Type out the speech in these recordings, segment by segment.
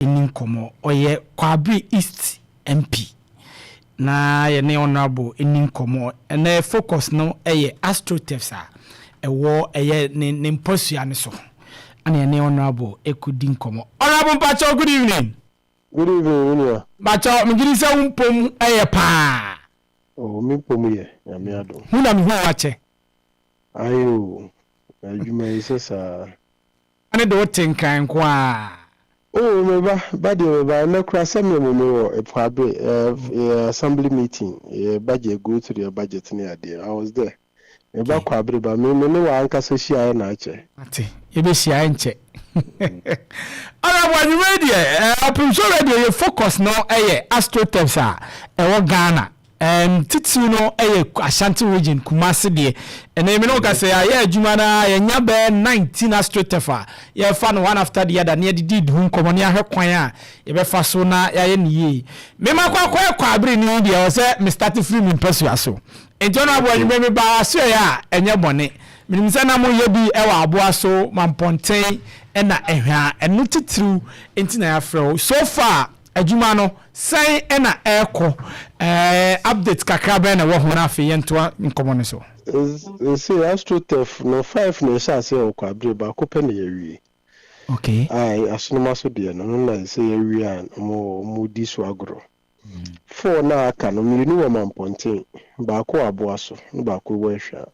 eni komo oye Kwabre East MP na ye ne honorable eni komo na focus no eye Astroturfs a ewo eye ne mposua ne so ana ne honorable ekudi komo. Honorable Pacho, good evening. Good evening, Onyina. Pacho, me gidi se umpom eye pa. Oh, me pom ye, ya me ado. Huna mi ho ache. Ayo, adwuma ise sa. Ane do tenkan kwa. Oh, me ba na kura se me wo Kwabre assembly meeting. Budget go to the budget near there. I was there. Me ba Kwabre ba me wa anka se hia na ache. Ate, ye be hia enche. Ara wa you ready? Opemsuo ready ye focus no eye Astroturfs a ewo Ghana. Titi no eye Ashanti region Kumasi de. Ene me no ka say aye adwuma na ye nya be 19 Astroturfs. Ye fa no one after the other na ye did hu nkomo ne ahwe kwan a ye be fa so na ye ne ye. Me ma kwa Kwabre ni de o say me start free me person aso. Enti ono abo anwuma me ba aso ya enye bone. Minim say na mo ye bi ewa aboa so Mamponteng na Ahwiaa enu titru enti na afro so far adwuma no sai na eko update kakra be na wo ho na afi yento nkomo ne so say Astroturf no 5 na sha say Kwabre ba ko pe na yewie. Okay. Ai asonoma so de no na say yewie an mo di so agro. 4 na aka no mi ni wo Mamponteng ba ko aboa so no ba ko wo Ahwiaa.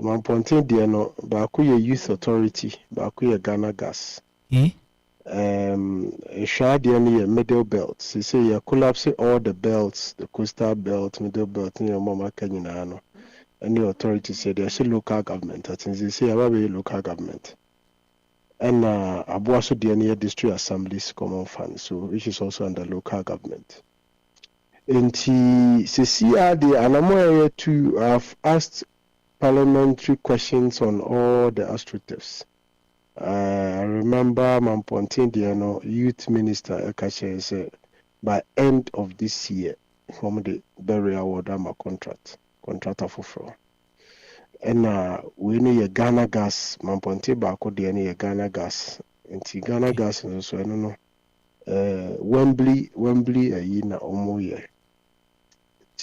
Mamponteng de no ba ko ye youth authority ba ko ye Ghana gas. Ahwiaa de no ye middle belt. Say you collapse all the belts, the coastal belt, middle belt ni mama kanyina no. And the authority said they say local government. I think they say about local government. And Abuaso de no district assemblies common fund, so which is also under local government. And he says the Anamoya to have asked parliamentary questions on all the Astroturfs. I remember Mamponteng no youth minister Ekache said by end of this year from the burial award my contractor for. And we need a Ghana gas Mamponteng back de ne Ghana gas. And Ghana gas is also I don't know Wembley na omo ye.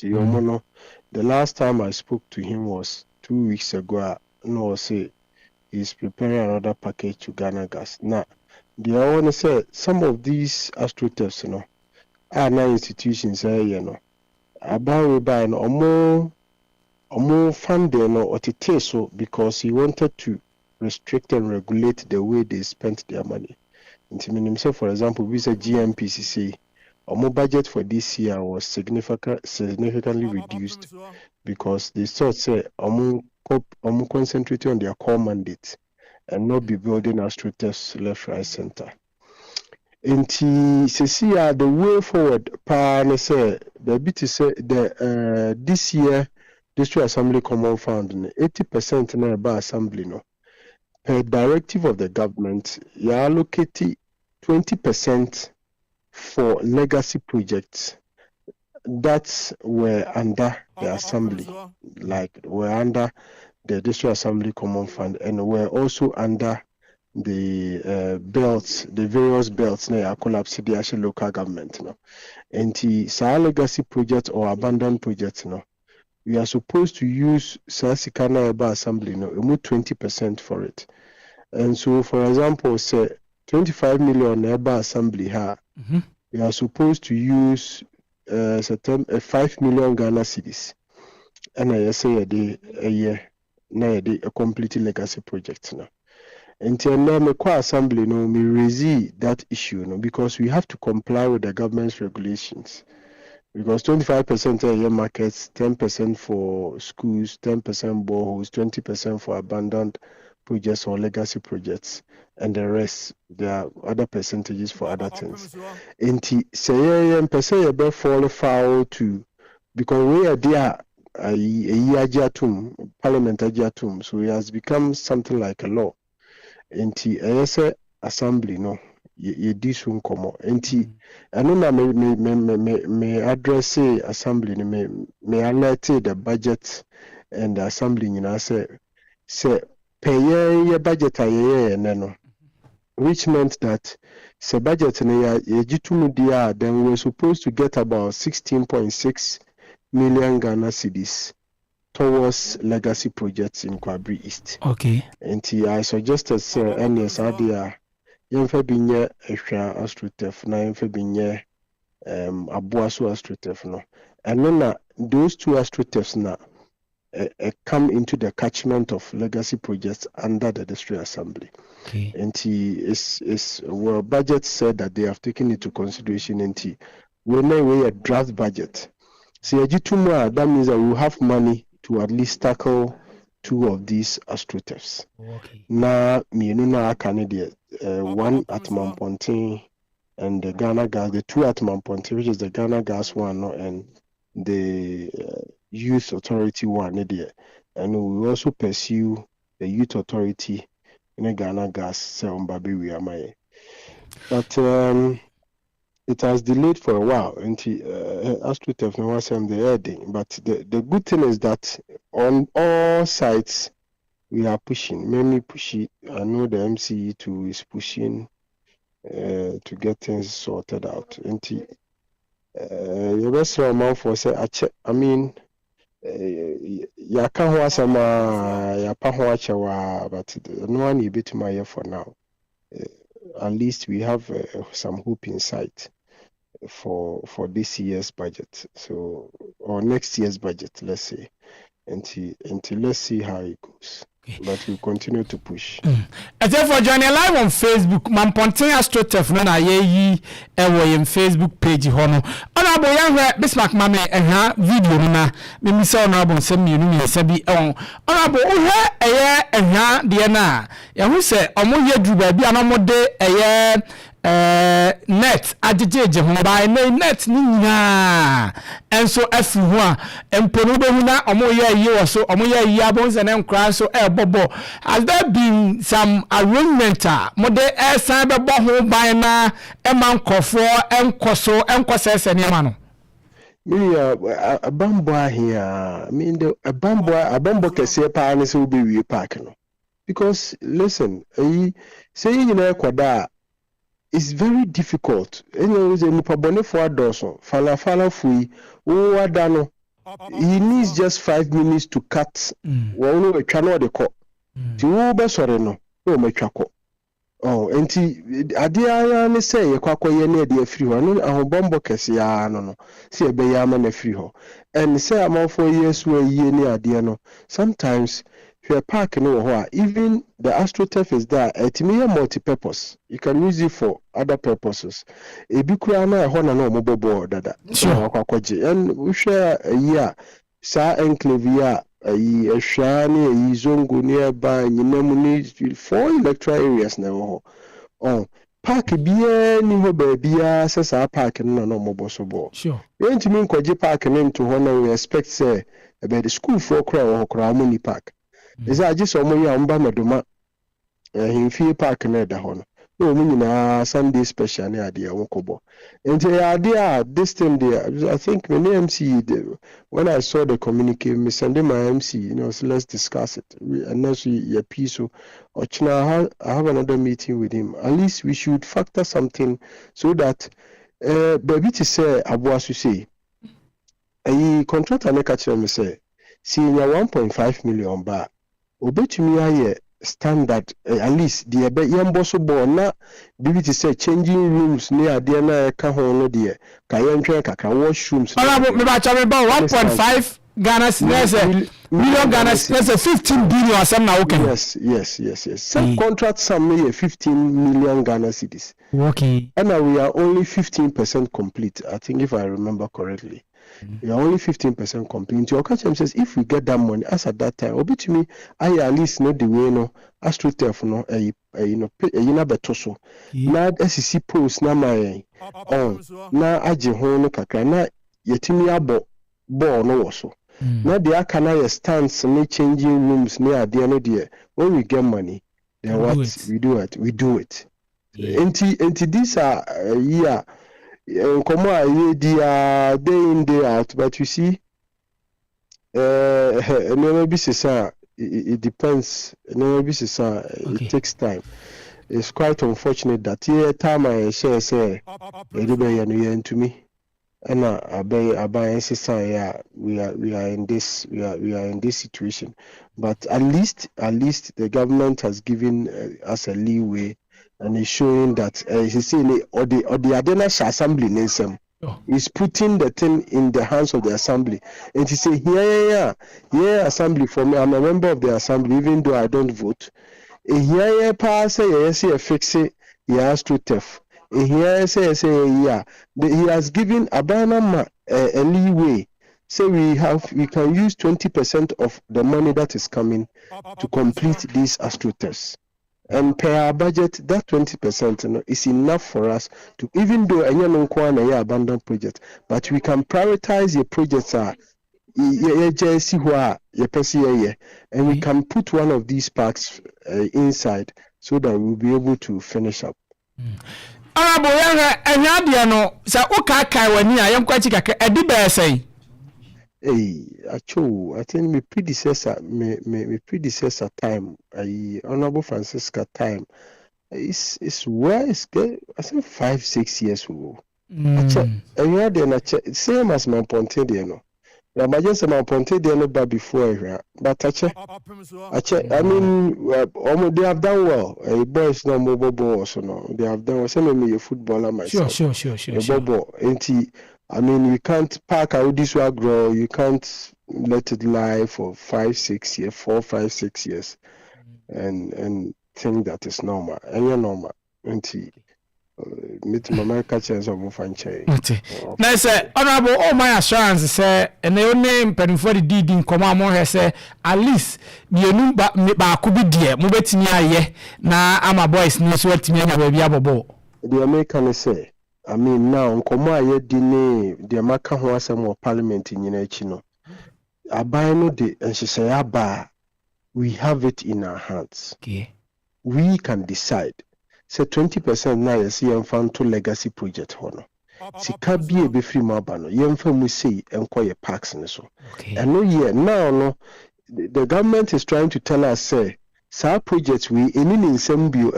The last time I spoke to him was 2 weeks ago. No, say he's preparing another package to Ghana gas. Now, the I want to say some of these Astroturfs, are now institutions, about by no more funding or so because he wanted to restrict and regulate the way they spent their money. So, for example, we say GMPCC. Our budget for this year was significantly reduced because they thought say concentrate on their core mandate and not be building Astroturfs left, right, center. And the way forward, say the this year district assembly common fund 80% na by assembly no per directive of the government you allocate 20% for legacy projects that were under the assembly, like were under the district assembly common fund and were also under the belts, the various belts na collapse the actual local government. And the legacy project or abandoned projects, we are supposed to use Sasikana Eba Assembly, 20% for it. And so, for example, say 25 million Eba Assembly, we are supposed to use 5 million Ghana cedis. And I say a year, a complete legacy project now. Until now, my assembly, me raise that issue, because we have to comply with the government's regulations. Because 25% are year markets, 10% for schools, 10% boreholes, 20% for abandoned projects or legacy projects, and the rest there are other percentages for other things. And say person be fall foul to because we are there a year parliament ajatum, so it has become something like a law. And say assembly ye disun komo. And I know na me address assembly me alert the budget and the assembly say pay ye budget no, which meant that se budget na ya yegitumu dia, then we're supposed to get about 16.6 million Ghana cedis towards legacy projects in Kwabre East. Okay. And I suggested sir NS idea yemfa binye ehwa Astroturf na yemfa binye Ahwiaa Astroturf no. And then those two Astroturfs na come into the catchment of legacy projects under the district assembly. Okay. And well, budget said that they have taken into consideration. And when we a draft budget, so that means that we have money to at least tackle 2 of these Astroturfs. Okay. Now, me no Canada, one at Mamponteng and the Ghana Gas, the 2 at Mamponteng, which is the Ghana Gas one, and the Youth Authority one, and we will also pursue the Youth Authority in the Ghana Gas, but it has delayed for a while. And Astroturf no was the heading. But the good thing is that on all sides we are pushing. Many pushing. I know the MCE too is pushing to get things sorted out. And your best man for say I mean yaka ho asama yapa ho achewa, but no one is bit my for now. At least we have some hope in sight for this year's budget, so or next year's budget, let's say, until let's see how it goes. But we continue to push. And therefore, joining live on Facebook, Mamponteng Astroturf no na ye in Facebook page hono. Honorable young Bismarck Mame video na me say honorable say me no say bi on. Honorable wo de na ya hu say omo ye dru ba bi anomode net ajejeje ho ba net ni nyina enso afi ho a empono be hu na omo ye wo so omo ye yi abonse na nkra so bobo. Has there been some arrangement mode san be bo ho ban na man kofo enkoso enkosese ne ma no me a bambo here. I mean the a bambo kese pa ne so be wi park no, because listen, say you know kwada it's very difficult. Anyways, Nipabone for Dawson, Fala Fui, Wadano. He needs just 5 minutes to cut. Well, no, channel the court. To Uber Soreno, no, my chako. Oh, and Adia say, a quaco near the free one, and bombo cassia, no, see a bayaman a free ho. And say, I'm all 4 years where ye near Diano. Sometimes. Park no, even the Astroturf is there. It's multi-purpose. You can use it for other purposes. A big crana hona no mobile board that. And we share a year. Sa enclavia a shani a zongo nearby you 4 electoral areas now. Oh, park beer ni baby says our park no mobile so ball. Sure. You want to mean Kwaji Park name to honor we expect say about the school for crowd or Kramuni Park. Is I just omo ya mba medoma himfie park na da ho no no mu nyina Sunday special na ade wokobo enti ade this time there I think when MC when I saw the communique me send my MC so let's discuss it and now your piece or I have another meeting with him. At least we should factor something so that baby to say Ahwiaa say a contractor na catch me say see 1.5 million ba obetumi aye standard at least the yembo so born na bibi to say changing rooms near ade na ka ho no de ka yentwe kaka washrooms me ba cha me ba 1.5 Ghana cedis million Ghana cedis 15 billion asem na okay. Yes. Some contract some may 15 million Ghana cedis. Okay. And now we are only 15% complete, I think, if I remember correctly. We are only 15% complete. Your catch says if we get that money as at that time, obi to me, I at least know the way no Astroturf no betoso. Na SEC post na my na aje ho no kakra na yetimi abo ball no wo. Now the akana stands me changing rooms near the end of the year. When we get money, then we do it. Enti these are come on, day in day out. But you see, maybe it depends. Maybe it takes time. it's quite unfortunate that here time I share say and to me. And we are in this situation, but at least the government has given us a leeway, and is showing that he's saying or the Adenash Assembly is putting the thing in the hands of the assembly, and he say here assembly for me. I'm a member of the assembly even though I don't vote. Here pass say fix it. Astroturf. Here say he has given Abanama a leeway. Say we can use 20% of the money that is coming to complete these Astroturfs. And per our budget, that 20% is enough for us to, even though any abandoned project, but we can prioritize the projects and we can put one of these parks inside so that we'll be able to finish up. Honorable no sa uka wani a yankwachi kaka edibe say. I think my predecessor time, Honorable Francisca time, is where it's good. I think 5-6 years ago. Same as Mamponteng, I just Mamponteng before, but I mean, they have done well. Boys no mobile balls, they have done well. Send me a footballer myself. Sure. I mean, we can't park out this one grow. You can't let it lie for 4-5 years, and think that is normal. And you're normal. Meet my chance of moving chain. Now, say, Honorable, all my assurance say, and the name pen for the deed in command say, at least you know, but could be dear, move it in ye. Now, I'm a boy's news what to me, and I will be able. The American say. I mean, now, Komaya Dine, the American who has more parliament in Chino. Abano de, and she say, Abba, we have it in our hands. Okay. We can decide. Say 20% now, you see, I'm found to legacy project. Hono. Si kabi be free mabano, you mu say, enquire parks and so. And no, now, no, the government is trying to tell us, say, sa projects we in some bio,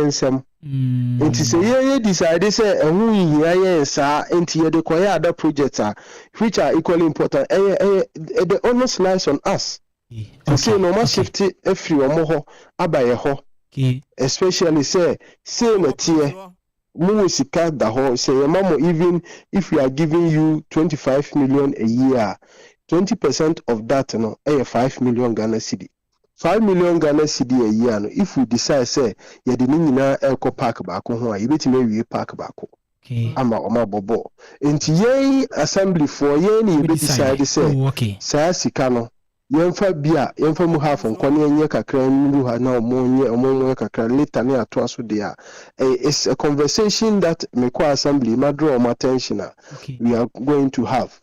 and some. It is a decide say and who sa into the choir other projects which are equally important. The honest lies on us. To say no more shift every or abaye ho. Especially say na tie mu sika da ho say mamo even if we are giving you 25 million a year, 20% of that 5 million Ghana cedi. 5 million Ghana cedi a year. No, if we decide say ye de nyina eco park baako ho a ye betime wie park baako. Ama oma bobo. Enti ye assembly for ye ni ye decide say saa sika no yemfa bia yemfa mu half nkwane enye kakra nru ha na omonye kakra later na ato aso de a it's a conversation that me kwa assembly ma draw my attention we are going to have.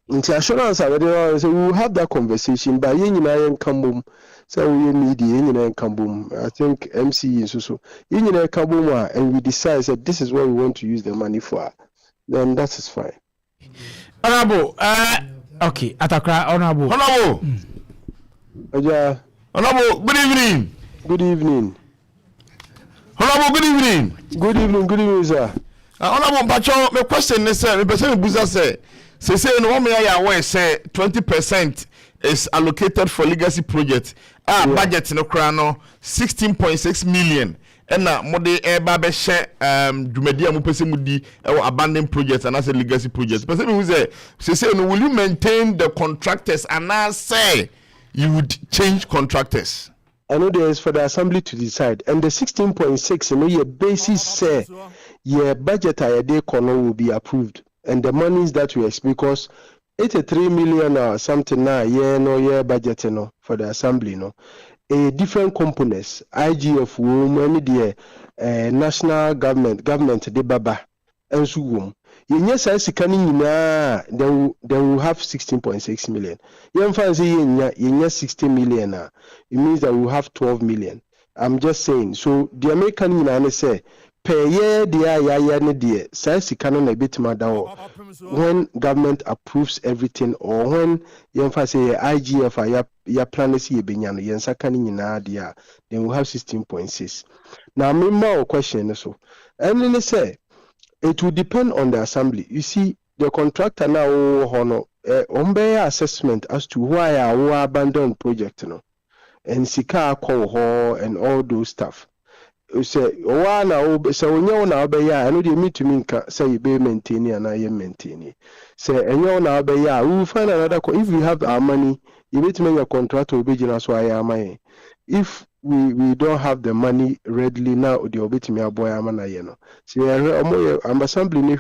Into assurance already, so we will have that conversation. But yen and Kambum, so we media yen and Kambum. I think MC is also yen and Kambuma, and we decide that this is what we want to use the money for. Then that is fine. Honorable, okay, Atakra, Honorable. Honorable, good evening. Good evening. Honorable, good evening. Good evening, sir. Honorable, but my question is, the person Buza say. Say no one may aware say 20% is allocated for legacy project. Budget no krano 16.6 million. And na mode eba be share dwumadia mu pese mudi abandoned projects and as a legacy projects. Person who say no, will you maintain the contractors and now say you would change contractors? I know there is for the assembly to decide, and the 16.6 you know your basis say your budget idea will be approved. And the monies that we expect, because 83 million or something now, year budget for the assembly, a different components, IGF, the national government, de baba, and so on. Yes, I see then we'll have 16.6 million. You fancy 60 million, it means that we'll have 12 million. I'm just saying, so the American say, pay the ne dear says he cannot a bit madam when government approves everything or when you say IGF ya plan see a binyan yen sakani in dia then we have 16.6. Now me more question so and then they say it will depend on the assembly. You see the contractor now honor assessment as to why our abandoned project and sika call and all those stuff. Say one so now I know they meet to me say you be maintaining and I am maintaining. Say and now we will find another if we have our money, you need to make a contract will be generous why am I. If we don't have the money readily now, the obit me a boy amana yeno. See I'm assembly ni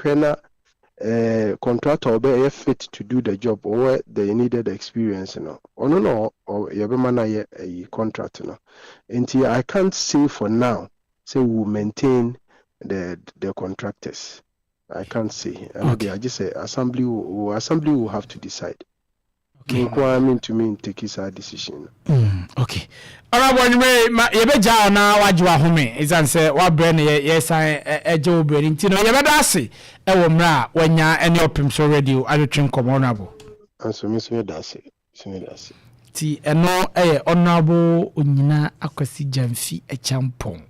contractor be fit to do the job or they needed the experience or you be a contract until I can't say for now. Say we will maintain the contractors. I can't say. Okay. I just say assembly will have to decide. Okay. Requirement to me take his decision. Okay. Alright, you be jaw na wajwa home. Izan say wa brain yes I job brain. Tino you be dase. E wo mra wanya any Opemsuo radio adwetwen honorable. Anso me so dase. Ti eno honorable Onyina Akwasi Jamfi Acheampong.